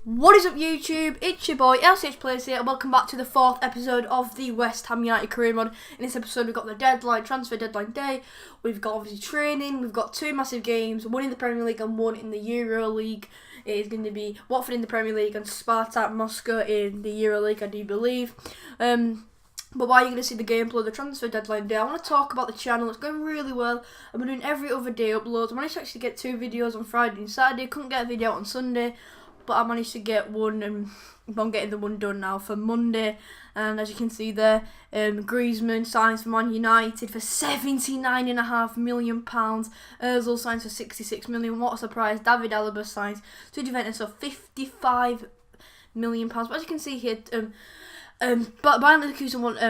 What is up YouTube, it's your boy LCH Plays here and welcome back to the 4th episode of the West Ham United career mode. In this episode we've got the transfer deadline day, we've got obviously training, we've got two massive games, one in the Premier League and one in the Euro League. It is going to be Watford in the Premier League and Spartak Moscow in the Euro League, I do believe. But while you're going to see the gameplay of the transfer deadline day, I want to talk about the channel. It's going really well. I've been doing every other day uploads. I managed to actually get 2 videos on Friday and Saturday. Couldn't get a video out on Sunday, but I managed to get one, and I'm getting the one done now for Monday. And as you can see there, Griezmann signs for Man United for £79.5 million. Ozil signs for £66 million. What a surprise! David Alaba signs to Juventus for £55 million. But as you can see here, but Bayern Leverkusen want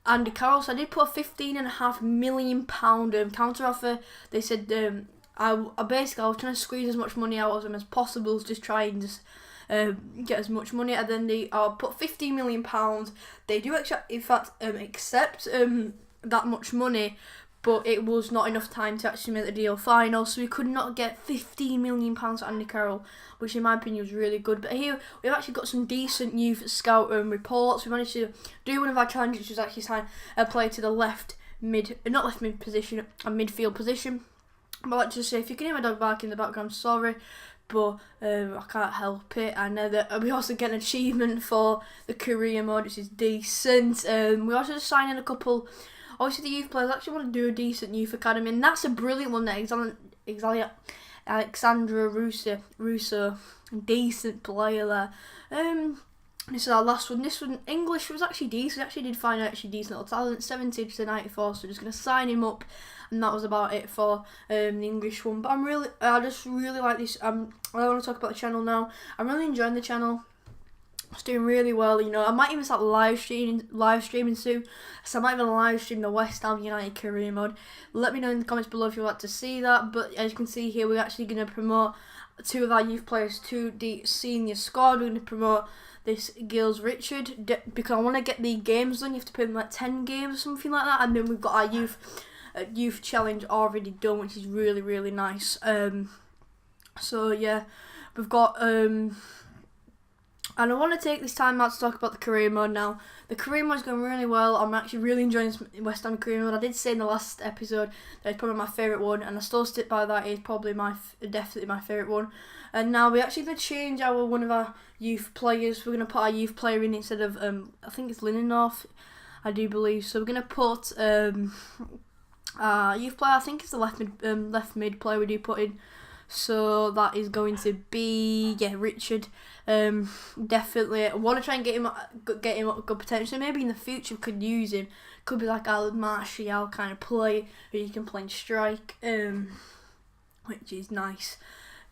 Andy Carroll, so I did put a £15.5 million counter offer. They said I was trying to squeeze as much money out of them as possible, just try and just get as much money, and then they put £15 million. They do accept that much money, but it was not enough time to actually make the deal final, so we could not get £15 million for Andy Carroll, which in my opinion was really good. But here we've actually got some decent youth scout reports. We managed to do one of our challenges, which was actually sign a player to the midfield position. But let's just say, if you can hear my dog barking in the background, sorry, but I can't help it. I know that we also get an achievement for the career mode, which is decent. We also just signed in a couple. Obviously, the youth players actually want to do a decent youth academy, and that's a brilliant one there. Alexandra Russo, decent player there. This is our last one. This one, English, was actually decent. We actually did find out decent little talent, 70 to 94, so just going to sign him up, and that was about it for the English one. But I just really like this. I want to talk about the channel now. I'm really enjoying the channel. It's doing really well, you know. I might even start live streaming soon. So I might even live stream the West Ham United career mode. Let me know in the comments below if you'd like to see that. But as you can see here, we're actually going to promote 2 of our youth players to the senior squad. We're going to promote this Gilles Richard, because I want to get the games done. You have to play them like 10 games or something like that. And then we've got our youth challenge already done, which is really, really nice. So yeah, we've got and I want to take this time out to talk about the career mode now. The career mode is going really well. I'm actually really enjoying West Ham career mode. I did say in the last episode that it's probably my favourite one, and I still stick by that. It's probably definitely my favourite one. And now we're actually going to change one of our youth players. We're going to put our youth player in instead of I think it's Linenhoff, I do believe. So we're going to put youth player. I think it's the left mid player we do put in. So that is going to be Richard. Definitely, I want to try and get him up good potential. Maybe in the future we could use him. Could be like a Martial kind of play, who you can play in strike, which is nice.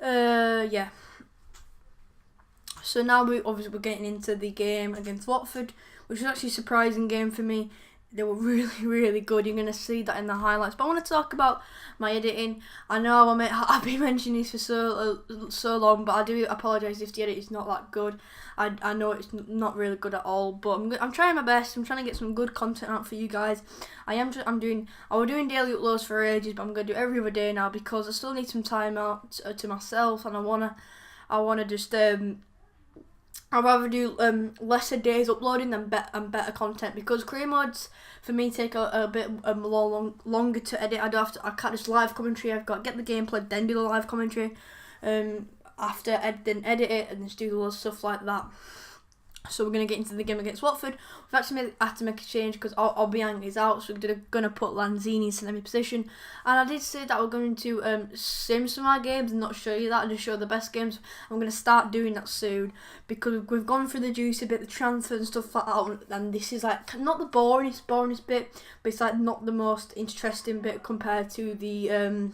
Yeah. So now we're getting into the game against Watford, which was actually a surprising game for me. They were really, really good. You're going to see that in the highlights. But I want to talk about my editing. I know I've been mentioning this for so long, but I do apologise if the edit is not that good. I know it's not really good at all, but I'm trying my best. I'm trying to get some good content out for you guys. I was doing daily uploads for ages, but I'm going to do every other day now because I still need some time out to myself, and I wanna just I'd rather do lesser days uploading than better content, because career modes for me take a bit longer to edit. I can't just live commentary. I've got to get the gameplay, then do the live commentary. After then edit it and just do all stuff like that. So we're going to get into the game against Watford. We've actually had to make a change because Obiang is out, so we're going to put Lanzini in semi position. And I did say that we're going to sim some of our games and not show you that, and just show the best games. I'm going to start doing that soon, because we've gone through the juicy bit, the transfer and stuff like that, and this is like not the boringest bit, but it's like not the most interesting bit compared to the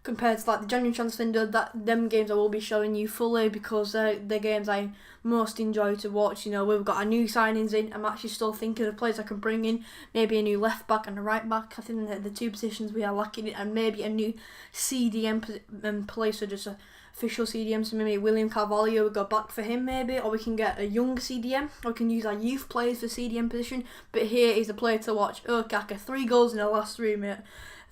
like the January transfer window. Them games I will be showing you fully, because they're the games I most enjoy to watch. You know, we've got our new signings in. I'm actually still thinking of players I can bring in. Maybe a new left back and a right back. I think the 2 positions we are lacking it, and maybe a new CDM player, so just a official CDM. So maybe William Carvalho, we'll go back for him maybe, or we can get a young CDM, or we can use our youth players for CDM position. But here is a player to watch. Kaka, 3 goals in the last 3 minutes.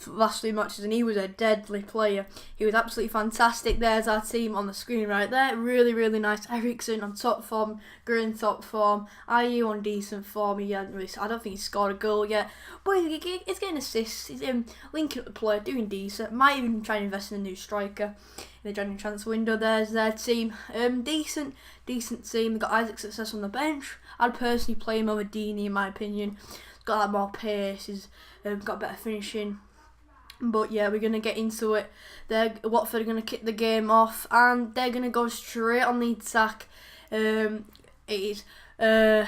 last 3 matches, and he was a deadly player. He was absolutely fantastic. There's our team on the screen right there. Really, really nice. Eriksen on top form, Green top form, Ayew on decent form. I don't think he scored a goal yet, but he's getting assists. He's linking up the player, doing decent. Might even try and invest in a new striker in the January transfer window. There's their team. Decent team. They've got Isaac Success on the bench. I'd personally play him over Deeney in my opinion. He's got that more pace. He's got better finishing. But yeah, we're going to get into it. Watford are going to kick the game off, and they're going to go straight on the attack. It's going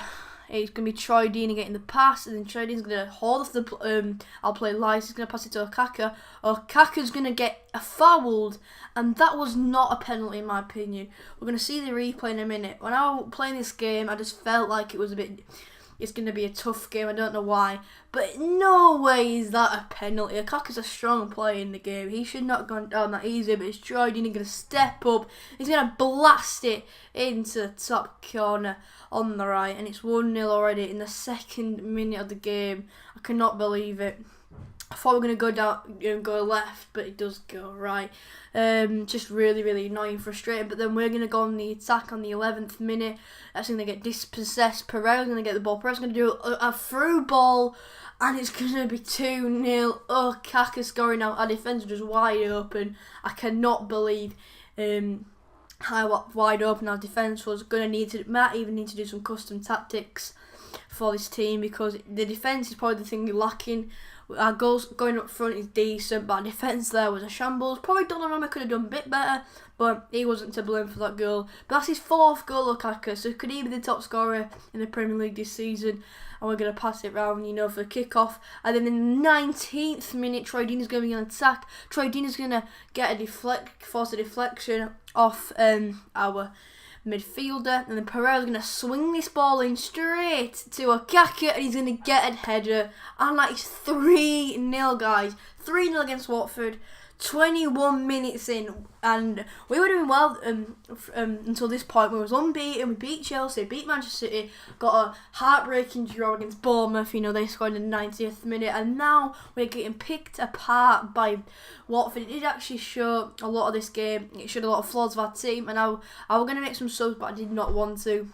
to be Troy Deeney getting the pass, and then Troy Deeney's going to hold off the... I'll play live. He's going to pass it to Okaka. Okaka's going to get fouled, and that was not a penalty in my opinion. We're going to see the replay in a minute. When I was playing this game, I just felt like it was a bit... It's going to be a tough game. I don't know why. But no way is that a penalty. Okaka's a strong player in the game. He should not have gone down that easy. But it's Troy Deeney going to step up. He's going to blast it into the top corner on the right. And it's 1-0 already in the 2nd minute of the game. I cannot believe it. I thought we were going to go down and go left, but it does go right. Just really, really annoying, frustrating. But then we're going to go on the attack on the 11th minute. That's going to get dispossessed. Pereira's going to get the ball. Pereira's going to do a through ball, and it's going to be 2-0. Oh, Kaka scoring out. Our defence is just wide open. I cannot believe how wide open our defence was. Might even need to do some custom tactics for this team, because the defence is probably the thing you're lacking. Our goals going up front is decent, but our defence there was a shambles. Probably Donnarumma could have done a bit better, but he wasn't to blame for that goal. But that's his 4th goal, Lukaku, so could he be the top scorer in the Premier League this season? And we're going to pass it round, for the kick-off. And then in the 19th minute, Troy Deeney's going to be on attack. Troy Deeney's going to get force a deflection off our midfielder, and then Pereira's going to swing this ball in straight to Okaka, and he's going to get a header, and that is 3-0, guys. 3-0 against Watford. 21 minutes in, and we were doing well until this point. We was unbeaten. We beat Chelsea, beat Manchester City, got a heartbreaking draw against Bournemouth. They scored in the 90th minute, and now we're getting picked apart by Watford. It did actually show a lot of this game. It showed a lot of flaws of our team, and I was going to make some subs, but I did not want to.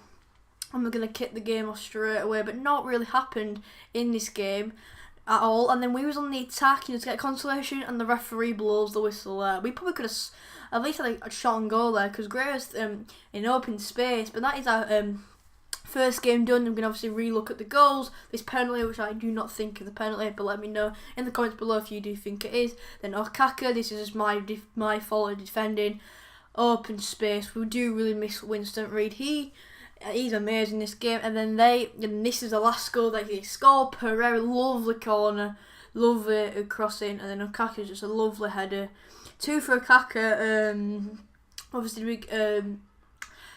And we're going to kick the game off straight away, but not really happened in this game at all. And then we was on the attack, to get consolation, and the referee blows the whistle there. We probably could have at least had a shot on goal there, because Gray was in open space. But that is our first game done. I'm going to obviously re-look at the goals. This penalty, which I do not think is a penalty, but let me know in the comments below if you do think it is. Then Okaka, this is just my fault of defending. Open space. We do really miss Winston Reid. He's amazing this game. And then this is the last goal that he scored. Pereira, lovely corner, lovely crossing, and then Okaka just a lovely header. 2 for Okaka. Obviously,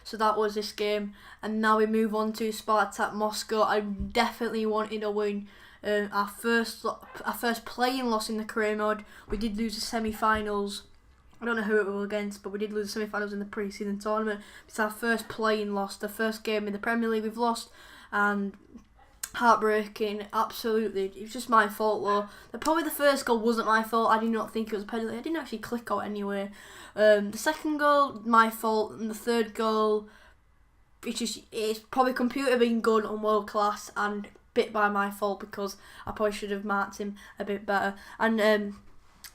so that was this game, and now we move on to Spartak Moscow. I definitely wanted a win. Our first playing loss in the career mode. We did lose the semi-finals. I don't know who it was against, but we did lose the semi-finals in the pre-season tournament. It's our first playing loss, the first game in the Premier League we've lost, and heartbreaking, absolutely. It was just my fault though. Probably the first goal wasn't my fault. I did not think it was a penalty. I didn't actually click out anyway. The second goal, my fault, and the third goal, it's probably computer being good on world class, and bit by my fault, because I probably should have marked him a bit better. And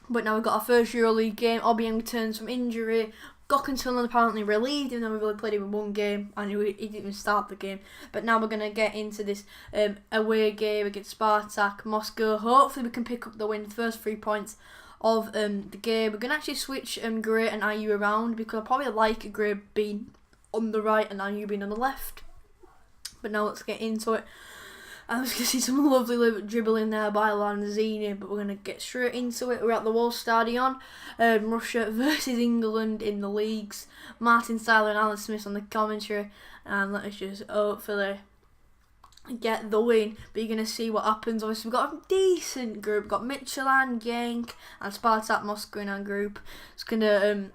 but now we've got our first EuroLeague game. Obiang returns from injury. Gökhan's apparently relieved, even though we've only played him in 1 game, and he didn't even start the game. But now we're going to get into this away game against Spartak Moscow. Hopefully we can pick up the win, the first 3 points of the game. We're going to actually switch Gray and Ayew around, because I probably like Gray being on the right and Ayew being on the left. But now let's get into it. I was going to see some lovely dribbling there by Lanzini, but we're going to get straight into it. We're at the Wall Stadion. Russia versus England in the leagues. Martin Styler and Alan Smith on the commentary. And let's just hopefully get the win. But you're going to see what happens. Obviously, we've got a decent group. We've got Midtjylland, Genk, and Spartak Moscow in our group. It's going to...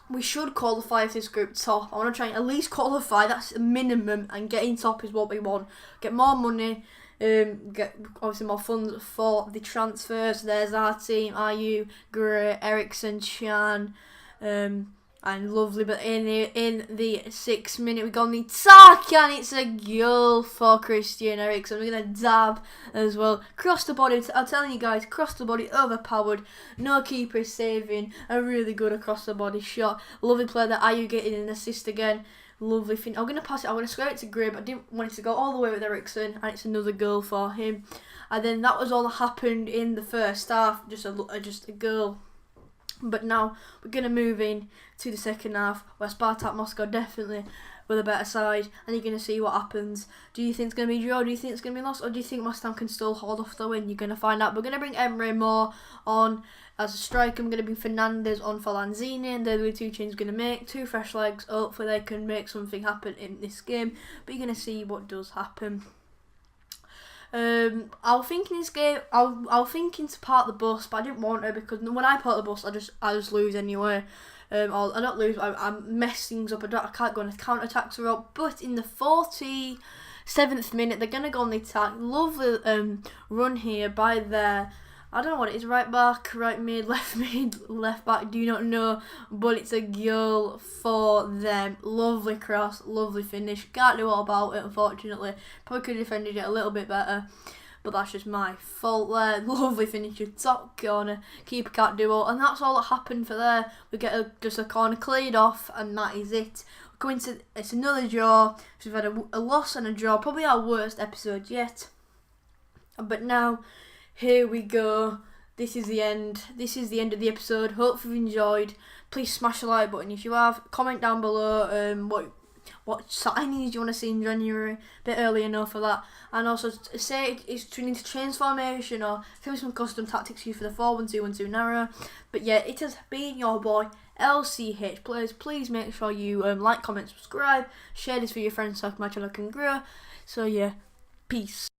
we should qualify for this group top. I want to try and at least qualify. That's a minimum, and getting top is what we want. Get more money, get obviously more funds for the transfers. There's our team: Ayew, Gray, Ericsson, Chan, and lovely. But in the 6th minute, we got on the attack, and it's a goal for Christian Eriksen. We're gonna dab as well. Cross the body. I'm telling you guys, cross the body, overpowered. No keeper is saving. A really good across the body shot. Lovely play that Ayew getting an assist again. Lovely thing. I'm gonna pass it. I'm gonna square it to Gray, but I didn't want it to go all the way with Ericsson, and it's another goal for him. And then that was all that happened in the first half. Just a goal. But now we're going to move in to the second half, where Spartak Moscow definitely with a better side, and you're going to see what happens. Do you think it's going to be draw? Do you think it's going to be lost? Or do you think West Ham can still hold off the win? You're going to find out. We're going to bring Emre Moore on as a striker. I'm going to bring Fernandez on for Lanzini, and they're the 2 changes going to make. 2 fresh legs. Hopefully they can make something happen in this game. But you're going to see what does happen. I was thinking this game. I was thinking to park the bus, but I didn't want to, because when I park the bus, I just lose anyway. Or I don't lose. I mess things up. I can't go on a counter attack route. But in the 47th minute, they're gonna go on the attack. Lovely run here by their, I don't know what it is, right back, right mid, left back, do not know, but it's a goal for them. Lovely cross, lovely finish. Can't do all about it, unfortunately. Probably could have defended it a little bit better, but that's just my fault there. Lovely finish, top corner, keeper can't do all, and that's all that happened for there. We get just a corner cleared off, and that is it. We're going to, it's another draw. So we've had a loss and a draw, probably our worst episode yet. But now, here we go. This is the end. This is the end of the episode. Hopefully you enjoyed. Please smash the like button if you have. Comment down below what signings you want to see in January. A bit early enough for that. And also say if you need to change formation, or tell me some custom tactics for the 4-1-2-1-2 narrow. But yeah, it has been your boy LCH Players. Please make sure you like, comment, subscribe, share this with your friends so my channel can grow. So yeah, peace.